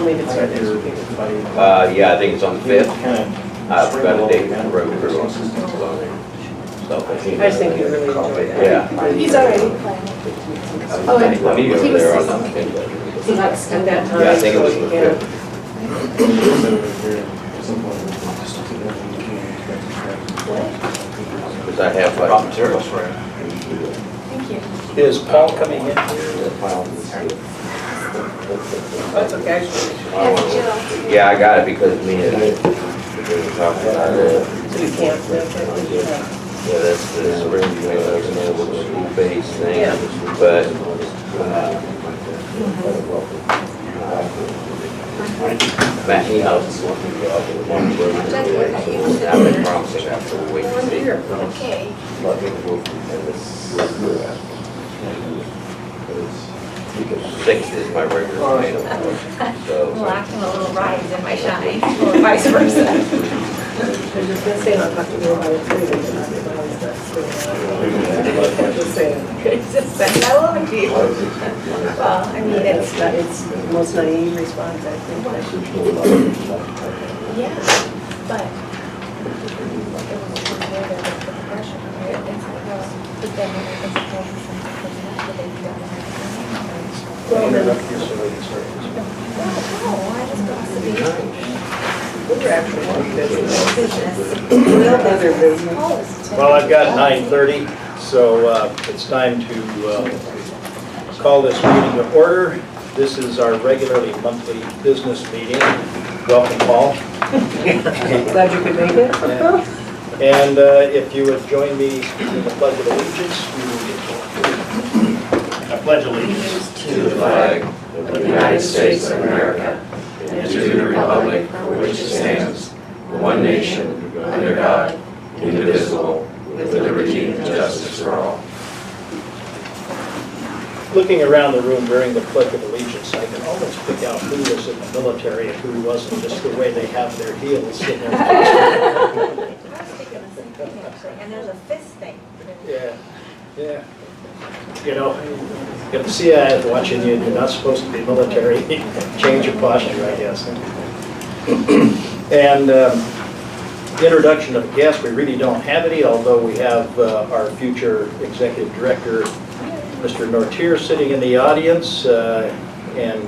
I'll make it start next week. Yeah, I think it's on the 5th. I've got a date for the road crew on there. I just think you really enjoy that. Yeah. He's already planning. Oh, yeah. Let me go He was there on sick. the 5th. So that's at that time. Yeah, I think it was so the you can- 5th. Because I have like materials for it. Thank you. Is Paul coming in here? That's okay. Yeah, I got it because me and I were talking about it. So you can't, Yeah, that's the spring, school-based thing, Yeah. but, Matt, he knows. I've been promising after we wait to see. Okay. 6th is my regular pay. Well, So, acting a little rise in my shine, or vice versa. I was just gonna say, I'll talk to you about it too. Just saying. It's just that I love you. Well, I mean, It's the most naive response, I think. yeah, but it was weird that the pressure, right? It's like, but then it's like something coming up, but they don't have to. Well, then, Interrupt you so we can start this. No, I just got to be. we were actually on business. Business. Real other business. Well, I've got 9:30, so it's time to call this meeting to order. This is our regularly monthly business meeting. Welcome, Paul. Glad you could make it. And if you would join me in the Pledge of Allegiance. I pledge allegiance to the flag of the United States of America and to the republic for which it stands, one nation, under God, indivisible, with liberty and justice for all. Looking around the room during the Pledge of Allegiance, I can almost pick out who was in the military and who wasn't, just the way they have their heels in their I was thinking the same thing, actually, and there's a fist thing. Yeah, yeah. You know, if the CIA is watching you, you're not supposed to be military, change your posture, I guess. And introduction of guests, we really don't have any, although we have our future executive director, Mr. Nortier, sitting in the audience. And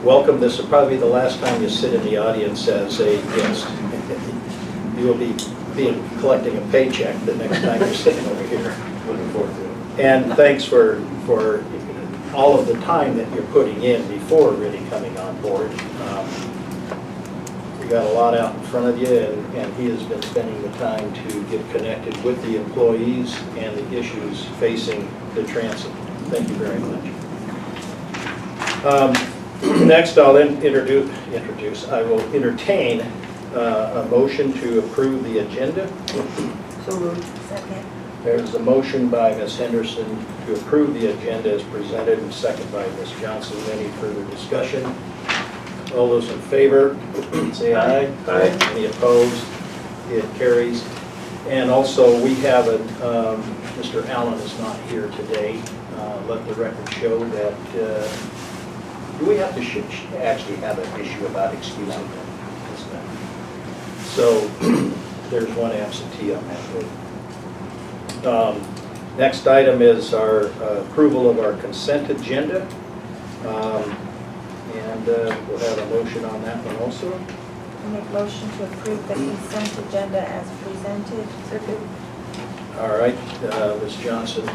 welcome. This will probably be the last time you sit in the audience as a guest. You will be collecting a paycheck the next time you're sitting over here. Looking forward to it. And thanks for all of the time that you're putting in before really coming on board. You got a lot out in front of you, and he has been spending the time to get connected with the employees and the issues facing the transit. Thank you very much. Next, I'll introduce. I will entertain a motion to approve the agenda. So moved. Second. There's a motion by Ms. Henderson to approve the agenda as presented, and second by Ms. Johnson. Any further discussion? All those in favor, say aye. Aye. Any opposed? It carries. And also, we have Mr. Allen is not here today. Let the record show that, do we have to actually have an issue about excusing him? So, there's one absentee on that vote. Next item is our approval of our consent agenda. And we'll have a motion on that one also. I make motion to approve the consent agenda as presented. Second. All right, Ms. Johnson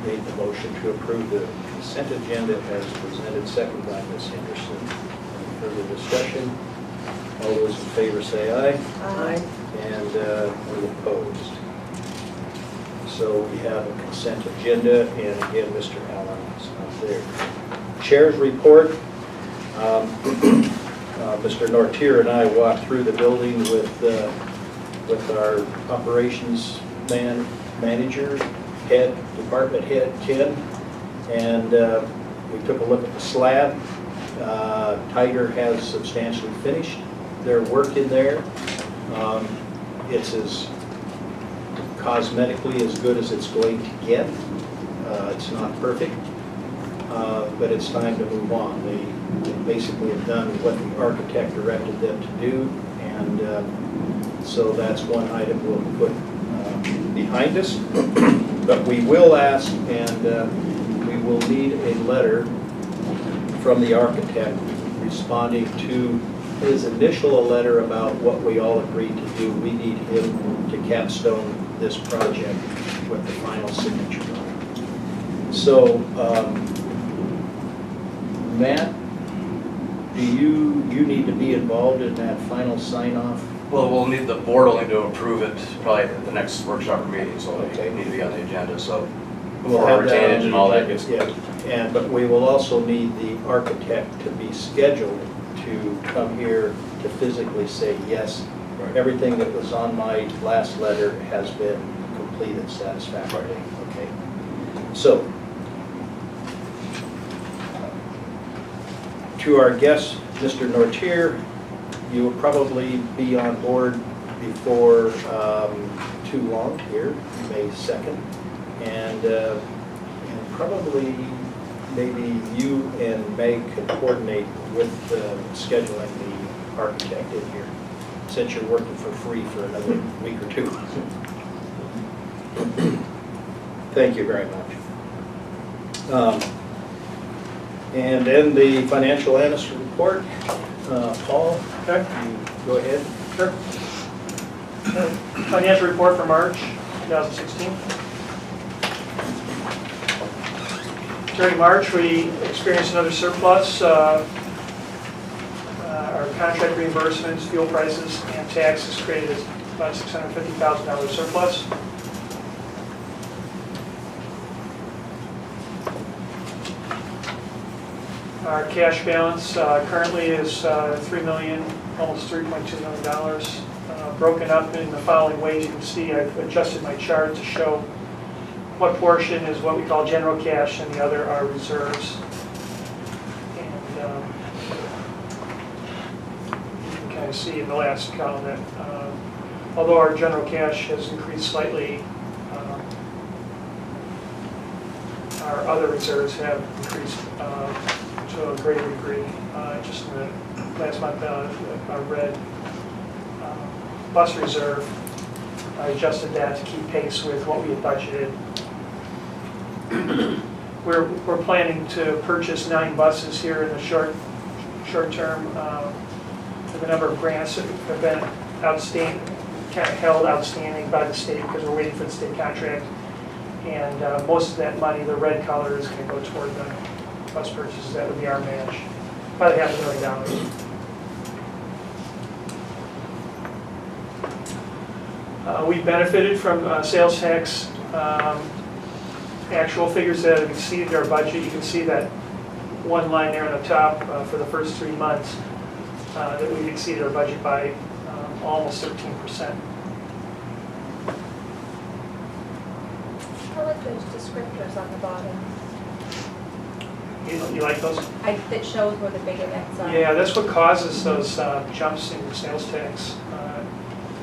made the motion to approve the consent agenda as presented, second by Ms. Henderson. Any further discussion? All those in favor say aye. Aye. And any opposed? So we have a consent agenda, and again, Mr. Allen is not there. Chair's report. Mr. Nortier and I walked through the building with our operations manager, department head, Ken, and we took a look at the slab. Tiger has substantially finished their work in there. It's as cosmetically as good as it's going to get. It's not perfect. but it's time to move on. They basically have done what the architect directed them to do, and so that's one item we'll put behind us. But we will ask, and we will need a letter from the architect responding to his initial letter about what we all agreed to do. We need him to capstone this project with the final signature on it. So, Matt, do you need to be involved in that final sign-off? Well, we'll need, the board will need to approve it probably at the next workshop meeting, so Okay. they need to be on the agenda, so. We'll have that retainage on and all that the good stuff. Yeah, but we will also need the architect to be scheduled to come here to physically say, yes, Right. everything that was on my last letter has been completed satisfactorily. Okay. So, to our guest, Mr. Nortier, you will probably be on board before too long here, May 2nd. And probably maybe you and Meg could coordinate with scheduling the architect in here, since you're working for free for another week or two. Thank you very much. And then the financial analyst report. Paul, Okay, you go ahead. sure. Financial report for March 2016. During March, we experienced another surplus. Our contract reimbursements, fuel prices, and taxes created about $650,000 surplus. Our cash balance currently is $3 million, almost $3.2 million. Broken up in the following ways. You can see I've adjusted my chart to show what portion is what we call general cash and the other are reserves. And you can kind of see in the last column that although our general cash has increased slightly, our other reserves have increased to a greater degree. Just in the last month, our red bus reserve, I adjusted that to keep pace with what we had budgeted. We're planning to purchase 9 buses here in the short term. The number of grants that have been held outstanding by the state because we're waiting for the state contract. And most of that money, the red color, is going to go toward the bus purchases. That would be our match, about $500,000. We benefited from sales tax actual figures that have exceeded our budget. You can see that one line there on the top for the first 3 months that we've exceeded our budget by almost 13%. I like those descriptors on the bottom. You like those? That shows where the bigger nets are. Yeah, that's what causes those jumps in sales tax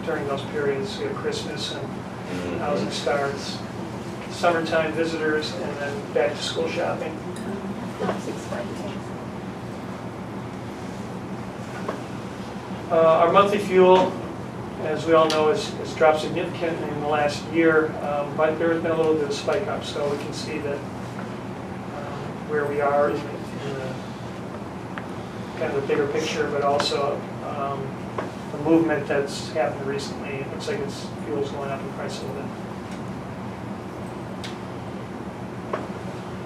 during those periods. You have Christmas and housing starts, summertime visitors, and then back to school shopping. That's expensive. Our monthly fuel, as we all know, has dropped significantly in the last year, but there has been a little bit of spike up, so we can see that where we are in the kind of the bigger picture, but also the movement that's happened recently. It looks like fuel's going up in price a little bit.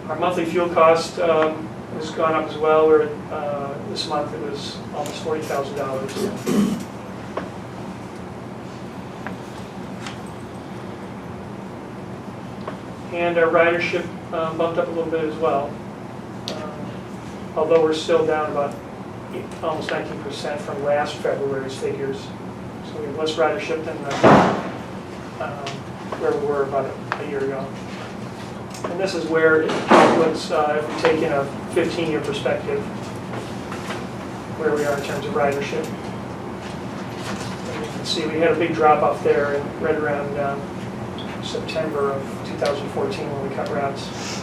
Our monthly fuel cost has gone up as well. This month it was almost $40,000. And our ridership bumped up a little bit as well. Although we're still down about almost 19% from last February's figures. So we have less ridership than where we were about a year ago. And this is where it calculates, if we take in a 15-year perspective, where we are in terms of ridership. And you can see we had a big drop off there right around September of 2014 when we cut routes.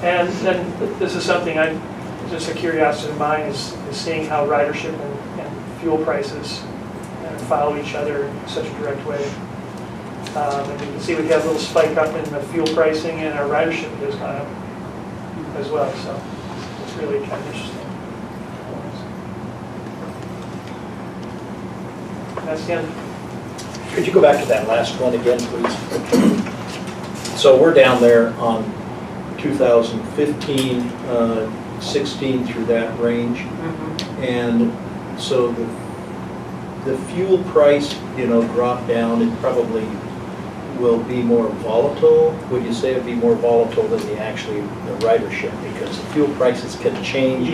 And then this is something just a curiosity of mine is seeing how ridership and fuel prices follow each other in such a direct way. And you can see we have a little spike up in the fuel pricing and our ridership has gone up as well. So it's really kind of interesting. That's the end. Could you go back to that last one again, please? So we're down there on 2015, 16 through that range. And so the fuel price, dropped down. It probably will be more volatile. Would you say it'd be more volatile than the ridership? Because the fuel prices can change,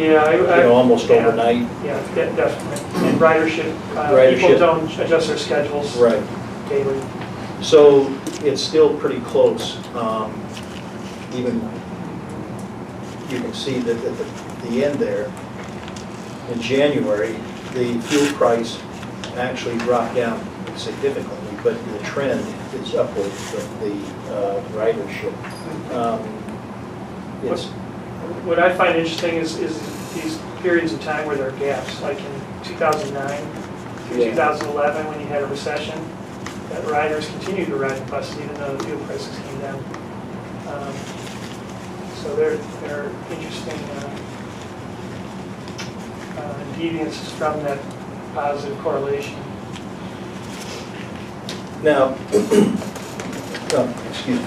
almost overnight. Yeah, definitely. And ridership, people Ridership. don't adjust their schedules Right. daily. So it's still pretty close. Even you can see that at the end there, in January, the fuel price actually dropped down significantly, but the trend is upward with the ridership. What I find interesting is these periods of time where there are gaps, like in 2009 through 2011 when you had a recession, that riders continued to ride the bus even though the fuel prices came down. So they're interesting deviances from that positive correlation. Now, excuse me,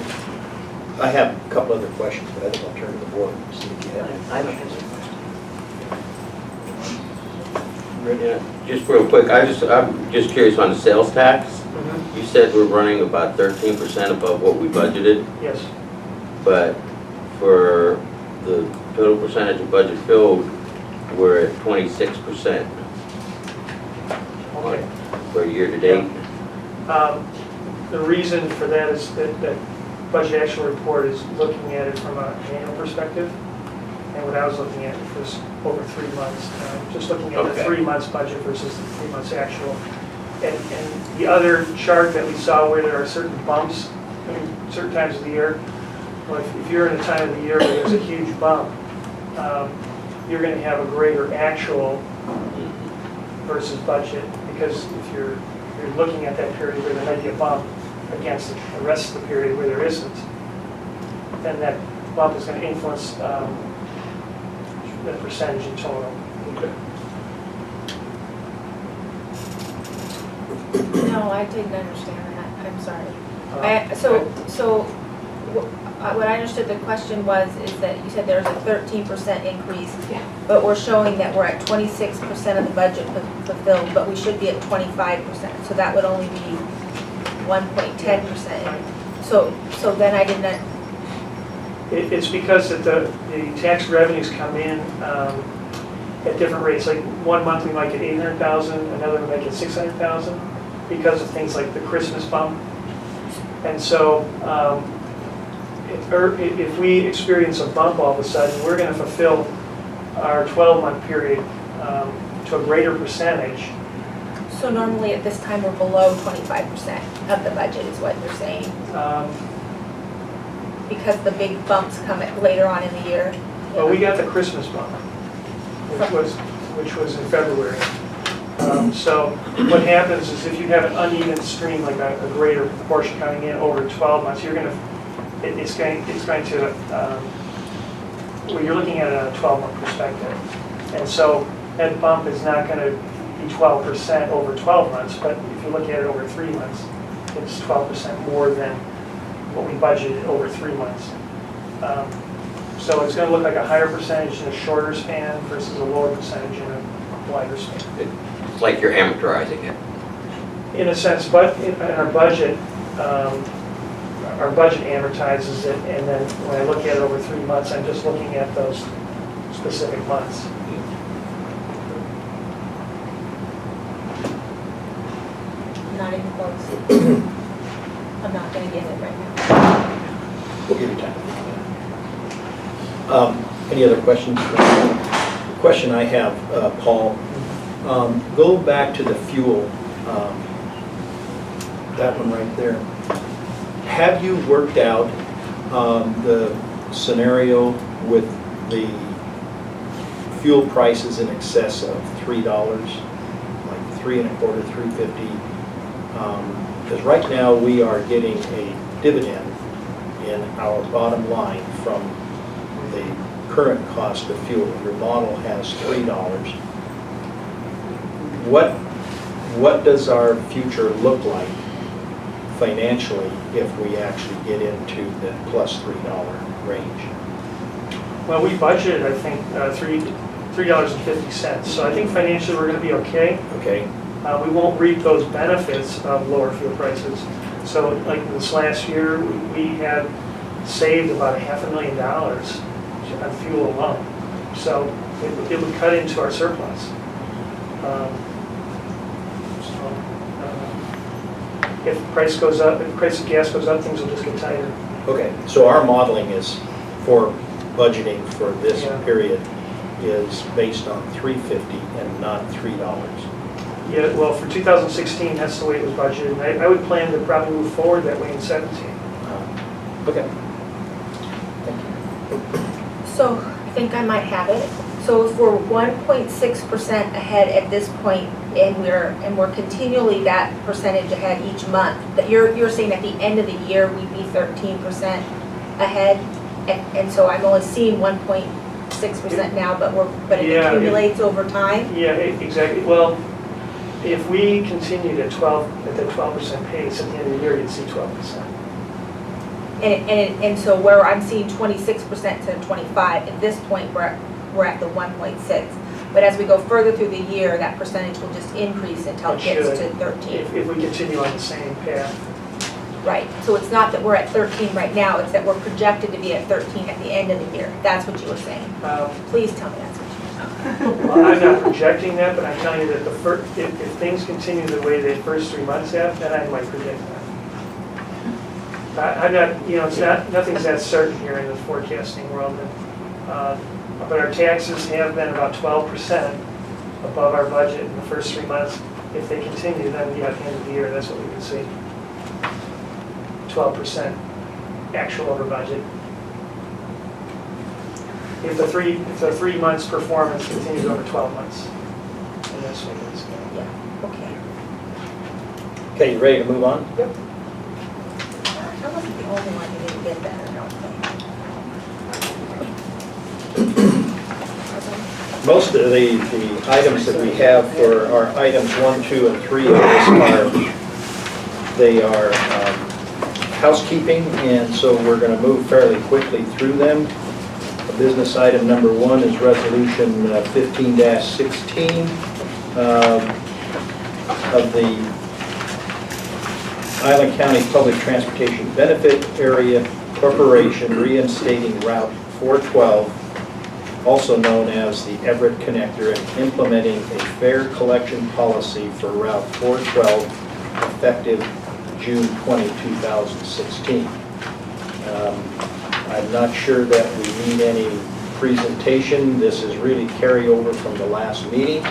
I have a couple other questions, but I think I'll turn to the board and see if you have any. I don't have any Yeah, just real quick, I'm just curious on the sales tax. You said we're running about 13% above what we budgeted, Yes. but for the total percentage of budget filled, we're at 26% Okay. for year to date. The reason for that is that budget actual report is looking at it from an annual perspective. And what I was looking at was over 3 months, just looking at the Okay. 3 months budget versus the 3 months actual. And the other chart that we saw where there are certain bumps, certain times of the year, well, if you're in a time of the year where there's a huge bump, you're going to have a greater actual versus budget, because if you're looking at that period where there might be a bump against the rest of the period where there isn't, then that bump is going to influence the percentage in total. Okay. No, I didn't understand that, I'm sorry. What I understood the question was, is that you said there's a 13% increase, but we're showing that we're at 26% of the budget fulfilled, but we should be at 25%, so that would only be 1.10%. So then I didn't, It's because that the tax revenues come in at different rates. Like 1 month we might get 800,000, another we might get 600,000 because of things like the Christmas bump. And so if we experience a bump all of a sudden, we're going to fulfill our 12-month period to a greater percentage. so normally at this time we're below 25% of the budget is what you're saying, because the big bumps come later on in the year? Well, we got the Christmas bump, which was in February. So what happens is if you have an uneven stream, like a greater proportion coming in over 12 months, you're going to, it's going to, well, you're looking at it on a 12-month perspective. And so that bump is not going to be 12% over 12 months, but if you look at it over 3 months, it's 12% more than what we budgeted over 3 months. So it's going to look like a higher percentage in a shorter span versus a lower percentage in a wider span. It's like you're amortizing it. In a sense, but in our budget amortizes it, and then when I look at it over 3 months, I'm just looking at those specific months. Not even close. I'm not gonna get it right now. We'll give you time. Any other questions? The question I have, Paul, go back to the fuel, that one right there. Have you worked out the scenario with the fuel prices in excess of $3, like $3.25, $3.50. Because right now we are getting a dividend in our bottom line from the current cost of fuel. Your model has $3. What does our future look like financially if we actually get into the plus $3 range? Well, we budgeted, I think, $3.50, so I think financially we're going to be okay. Okay, We won't reap those benefits of lower fuel prices. So like this last year, we had saved about $500,000 on fuel alone. So it would cut into our surplus. If price goes up, if the price of gas goes up, things will just get tighter. okay. So our modeling is for budgeting for this Yeah. period is based on $3.50 and not $3. Yeah, well, for 2016, that's the way it was budgeted. And I would plan to probably move forward that way in 17. Okay. So I think I might have it. So if we're 1.6% ahead at this point, and we're continually that percentage ahead each month, that you're saying at the end of the year, we'd be 13% ahead, and so I'm only seeing 1.6% now, but it Yeah, accumulates over time? Yeah, exactly. Well, if we continued at 12% pace, at the end of the year, you'd see 12%. And so where I'm seeing 26% to 25, at this point, we're at the 1.6. But as we go further through the year, that percentage will just increase until it gets to 13. If we continue on the same path. Right, so it's not that we're at 13 right now, it's that we're projected to be at 13 at the end of the year. That's what you were saying. Please tell me that's what you were saying. Well, I'm not projecting that, but I'm telling you that if things continue the way the first 3 months have, then I might predict that. I'm not, nothing's that certain here in the forecasting world. But our taxes have been about 12% above our budget in the first 3 months. If they continue, then at the end of the year, that's what we can see. 12% actual over budget. If the 3 months performance continues over 12 months, and that's what it is. Yeah, okay. Okay, you ready to move on? Yep. I wasn't the only one who didn't get that, I don't think. Most of the items that we have for our items 1, 2, and 3 of this they are housekeeping, and so we're going to move fairly quickly through them. Business item number 1 is resolution 15-16 of the Island County Public Transportation Benefit Area Corporation reinstating Route 412, also known as the Everett Connector, and implementing a fare collection policy for Route 412 effective June 20, 2016. I'm not sure that we need any presentation. This is really carryover from the last meeting.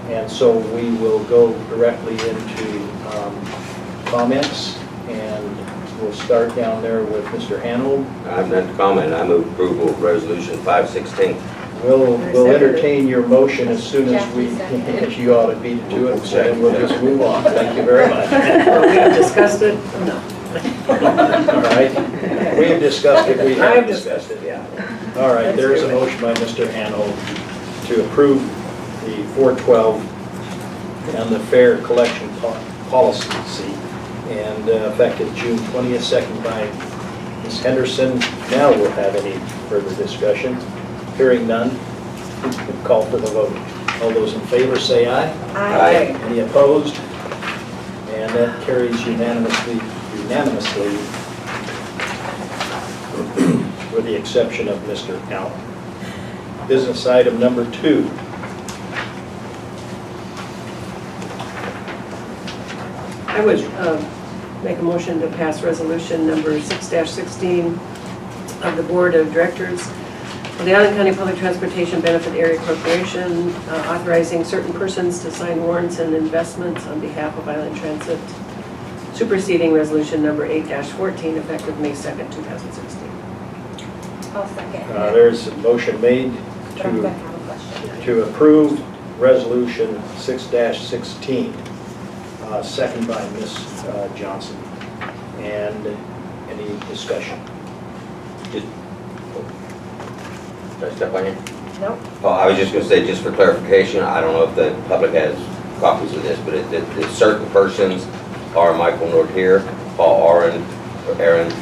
And so we will go directly into comments, and we'll start down there with Mr. Hanold. I've not to comment. I move approval of resolution 516. We'll entertain your motion as soon as we, you ought to beat it to it, so then we'll just move on. Thank you very much. We have discussed it? No. All right, we have discussed it, we I have have discussed it. Yeah. All right, there is a motion by Mr. Hanold to approve the 412 and the fare collection policy, and effective June 20th, second by Ms. Henderson. Now we'll have any further discussion. Hearing none, call for the vote. All those in favor say aye. Aye. Any opposed? And that carries unanimously, with the exception of Mr. Allen. Business item number 2. I would make a motion to pass resolution number 6-16 of the Board of Directors of the Island County Public Transportation Benefit Area Corporation, authorizing certain persons to sign warrants and investments on behalf of Island Transit, superseding resolution number 8-14, effective May 2nd, 2016. I'll second. There's a motion made But I'm gonna to have a question. approve Resolution 6-16, second by Ms. Johnson. And any discussion? Just, did I step on you? Nope. Oh, I was just going to say, just for clarification, I don't know if the public has copies of this, but the certain persons are Michael Nortier, Paul Aaron,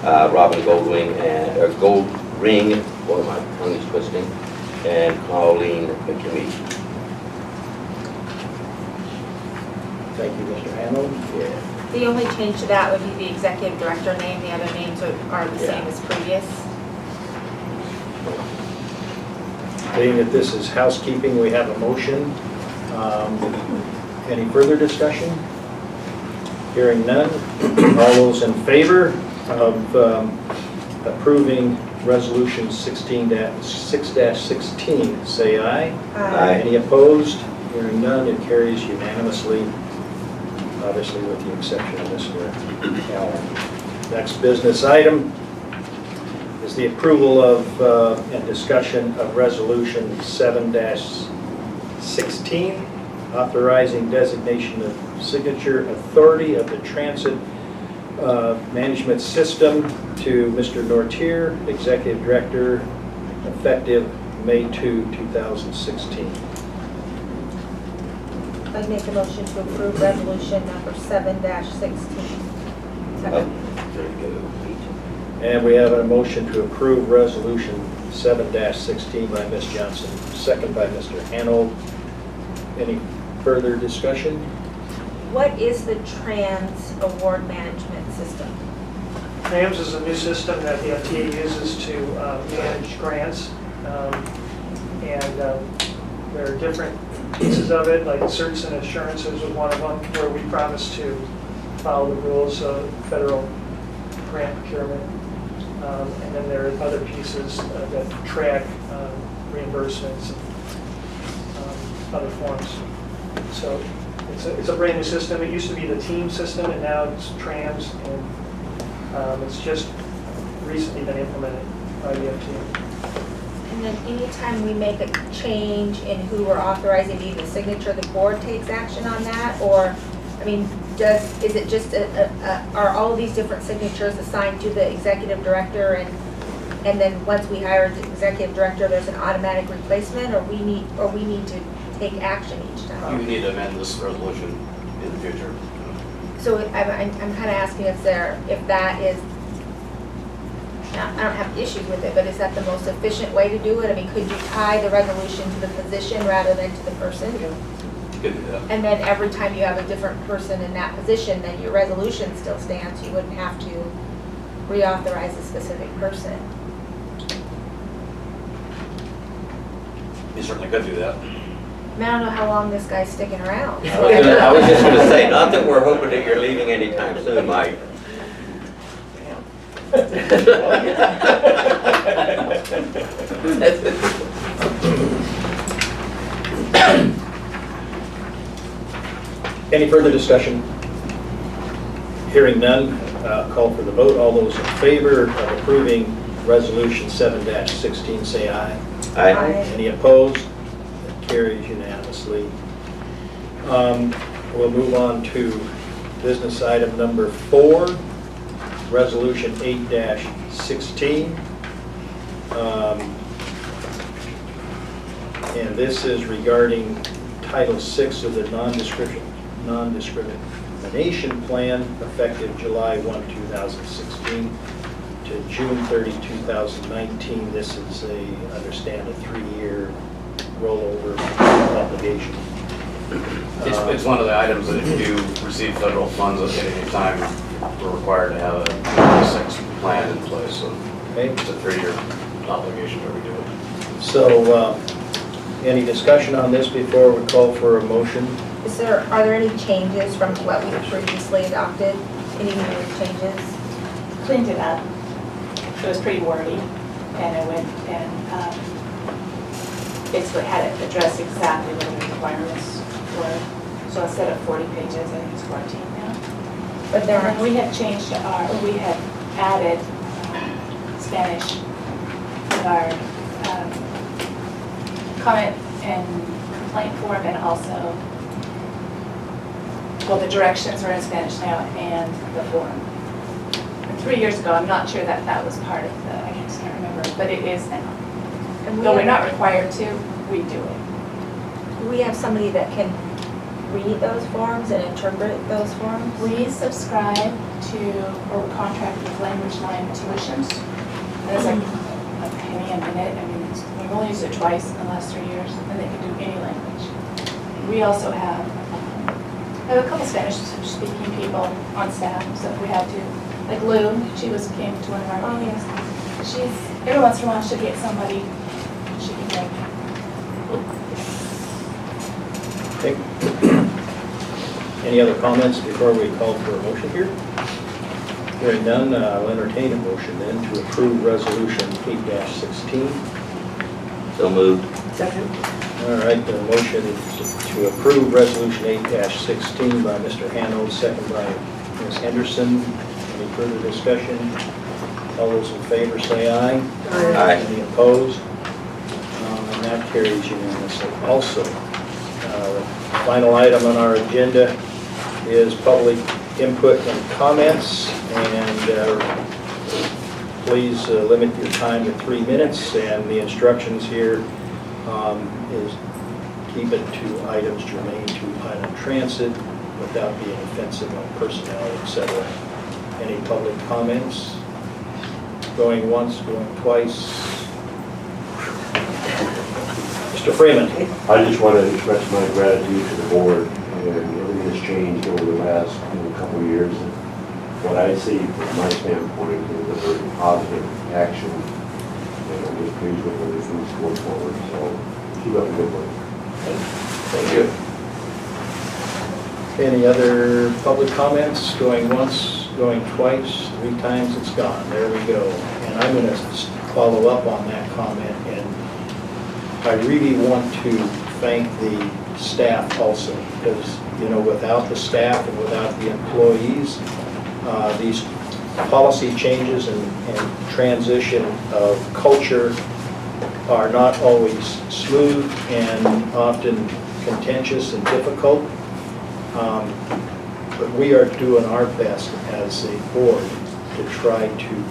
Robin Goldring, and Goldring, boy, my tongue is twisting, and Colleen McKinney. Thank you, Mr. Hamel. Yeah. The only change to that would be the executive director name. The other names are the same as previous. Being that this is housekeeping, we have a motion. Any further discussion? Hearing none. All those in favor of approving Resolution 6-16, say aye. Aye. Any opposed? Hearing none, it carries unanimously, obviously with the exception of Mr. Allen. Next business item is the approval of and discussion of Resolution 7-16, authorizing designation of signature authority of the transit management system to Mr. Nortier, Executive Director, effective May 2, 2016. I'd make a motion to approve resolution number 7-16. Second. Very good. And we have a motion to approve Resolution 7-16 by Ms. Johnson, second by Mr. Hanold. Any further discussion? What is the trans award management system? NAMS is a new system that the FTA uses to manage grants. There are different pieces of it, like certs and assurances was one of them, where we promise to follow the rules of federal grant procurement. And then there are other pieces that track reimbursements and other forms. So it's a brand new system. It used to be the team system, and now it's trans, and it's just recently been implemented by the FTA. And then anytime we make a change in who we're authorizing to the signature, the board takes action on that? Or, I mean, is it just, are all of these different signatures assigned to the executive director, and then once we hire the executive director, there's an automatic replacement, or we need to take action each time? You need to amend this resolution in the future. So I'm kind of asking if that is, I don't have issues with it, but is that the most efficient way to do it? I mean, could you tie the resolution to the position rather than to the person? You could do that. And then every time you have a different person in that position, then your resolution still stands. You wouldn't have to reauthorize a specific person. You certainly could do that. I mean, I don't know how long this guy's sticking around. I was just going to say, not that we're hoping that you're leaving anytime soon, Mike. Any further discussion? Hearing none, call for the vote. All those in favor of approving Resolution 7-16, say aye. Aye. Any opposed? That carries unanimously. We'll move on to business item number 4, Resolution 8-16. And this is regarding Title VI of the non-discrimination plan effective July 1, 2016 to June 30, 2019. This is understand a 3-year rollover obligation. It's one of the items that if you receive federal funds at any time, we're required to have a 6 plan in place. So Okay, it's a 3-year obligation to redo it. so any discussion on this before we call for a motion? Are there any changes from what we previously adopted? Any new changes? Cleaned it up. It was pretty wordy, and I went and basically had it address exactly what the requirements were. So instead of 40 pages, I think it's 14 now. But there And are, we had changed we had added Spanish of our comment and complaint form, and also, well, the directions are in Spanish now and the form. And 3 years ago, I'm not sure that that was part of the, I just can't remember, but it is now. And Though we're not required to, we do it. we have somebody that can read those forms and interpret those forms? We subscribe to, or contract with Language Line Tuitions. There's like a penny a minute. I mean, we've only used it twice in the last 3 years, and they can do any language. We also have a couple Spanish-speaking people on staff, so if we had to, like Lou, she came to one of our Oh, meetings. She's, every once in a while, she'll get somebody she can bring. Okay. Any other comments before we call for a motion here? Hearing none, I'll entertain a motion then to approve Resolution 8-16. So moved. Second. All right, the motion is to approve Resolution 8-16 by Mr. Hanold, second by Ms. Henderson. Any further discussion? All those in favor say aye. Aye. Any opposed? And that carries unanimously. Also, final item on our agenda is public input and comments, and please limit your time to 3 minutes, and the instructions here is keep it to items germane to Highland Transit without being offensive on personnel, etc. Any public comments? Going once, going twice? Mr. Freeman? I just want to express my gratitude to the board, and everything has changed over the last couple of years. What I see from my standpoint is a very positive action, and I'm just pleased with everything's going forward, so keep up the good work. Thank you. Any other public comments? Going once, going twice, 3 times, it's gone. There we go. And I'm going to follow up on that comment, and I really want to thank the staff also, because, you know, without the staff and without the employees, these policy changes and transition of culture are not always smooth and often contentious and difficult. But we are doing our best as a board to try to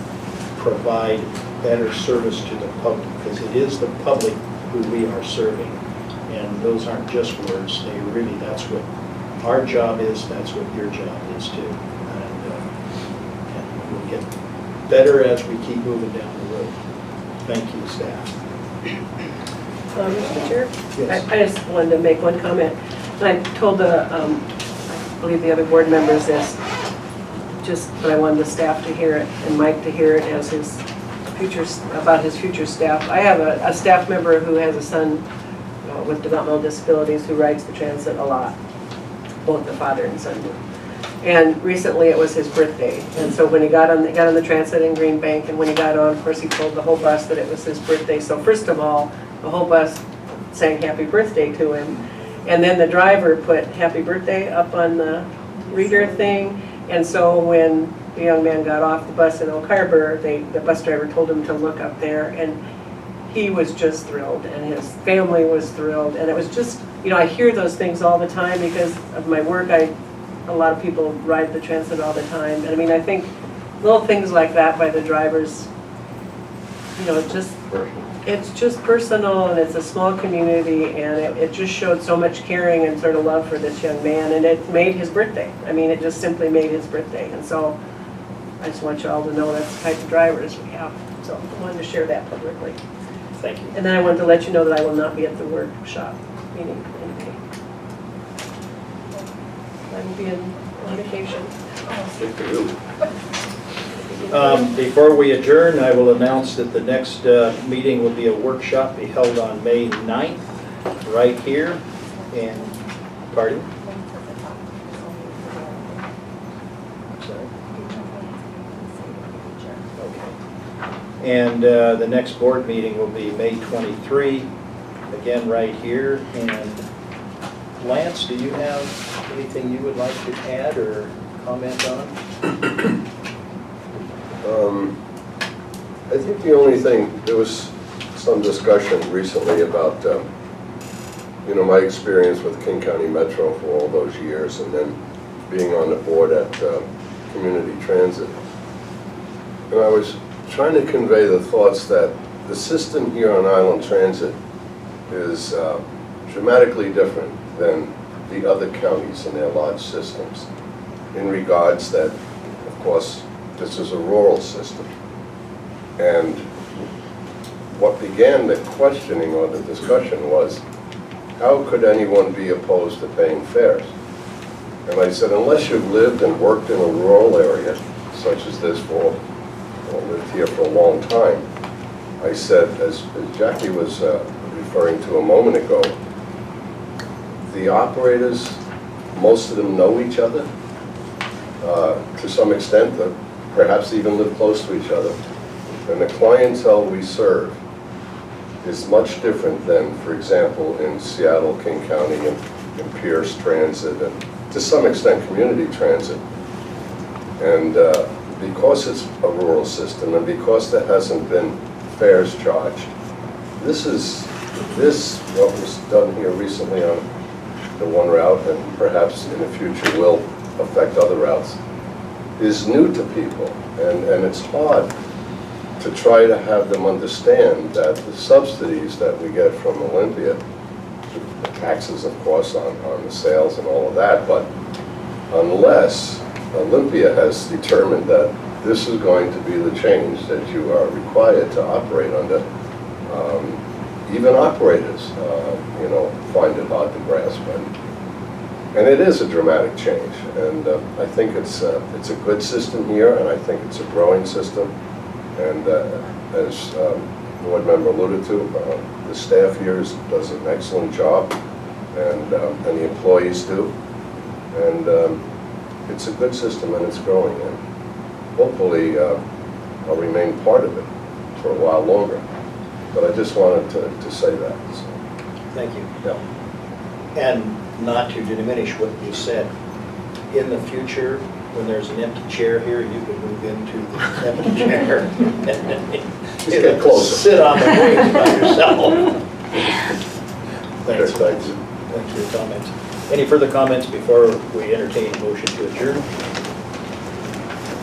provide better service to the public, because it is the public who we are serving. And those aren't just words, they really, that's what our job is, that's what your job is too. And we'll get better as we keep moving down the road. Thank you, staff. Mr. Chair? Yes. I just wanted to make one comment. And I told I believe the other board members this, just, but I wanted the staff to hear it and Mike to hear it as his future, about his future staff. I have a staff member who has a son with developmental disabilities who rides the transit a lot, both the father and son do. And recently it was his birthday, and so when he got on the transit in Green Bank, and when he got on, of course, he told the whole bus that it was his birthday. So first of all, the whole bus sang happy birthday to him, and then the driver put happy birthday up on the reader thing. And so when the young man got off the bus in Oak Harbor, the bus driver told him to look up there, and he was just thrilled, and his family was thrilled. And it was just, you know, I hear those things all the time because of my work. A lot of people ride the transit all the time. And I mean, I think little things like that by the drivers, you know, it's just personal, and it's a small community, and it just showed so much caring and sort of love for this young man, and it made his birthday. I mean, it just simply made his birthday. And so I just want you all to know that's the type of drivers we have. So I wanted to share that publicly. Thank you. And then I wanted to let you know that I will not be at the workshop meeting in May. I will be on vacation. Good for you. Before we adjourn, I will announce that the next meeting will be a workshop be held on May 9th, right here. And, pardon? Sorry. Okay. And the next board meeting will be May 23, again right here. And Lance, do you have anything you would like to add or comment on? I think the only thing, there was some discussion recently about, my experience with King County Metro for all those years, and then being on the board at Community Transit. And I was trying to convey the thoughts that the system here on Island Transit is dramatically different than the other counties and their large systems, in regards that, of course, this is a rural system. And what began the questioning or the discussion was, how could anyone be opposed to paying fares? And I said, unless you've lived and worked in a rural area, such as this or lived here for a long time, I said, as Jackie was referring to a moment ago, the operators, most of them know each other to some extent, perhaps even live close to each other. And the clientele we serve is much different than, for example, in Seattle, King County, and Pierce Transit, and to some extent Community Transit. And because it's a rural system and because there hasn't been fares charged, what was done here recently on the one route, and perhaps in the future will affect other routes, is new to people. And it's hard to try to have them understand that the subsidies that we get from Olympia, the taxes, of course, on the sales and all of that, but unless Olympia has determined that this is going to be the change that you are required to operate under, even operators, find it hard to grasp. And it is a dramatic change. And I think it's a good system here, and I think it's a growing system. And as Board Member alluded to, the staff here does an excellent job, and the employees do. And it's a good system, and it's growing. And hopefully, I'll remain part of it for a while longer. But I just wanted to say that. So. Thank you. Yeah. And not to diminish what you said, in the future, when there's an empty chair here, you could move into the empty chair. Just get closer. Sit on the wings by yourself. Thanks. Sure, thanks. Thanks for your comments. Any further comments before we entertain a motion to adjourn?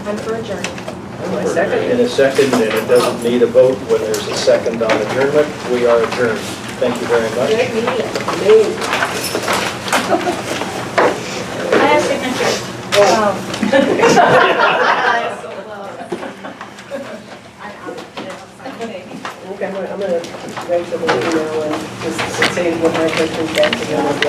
I'm for adjournment. My second. In a second, and it doesn't need a vote when there's a second on adjournment. We are adjourned. Thank you very much. Good meeting. Amazing. I have signatures. Okay, I'm gonna write the meeting now and just say what my questions back to you.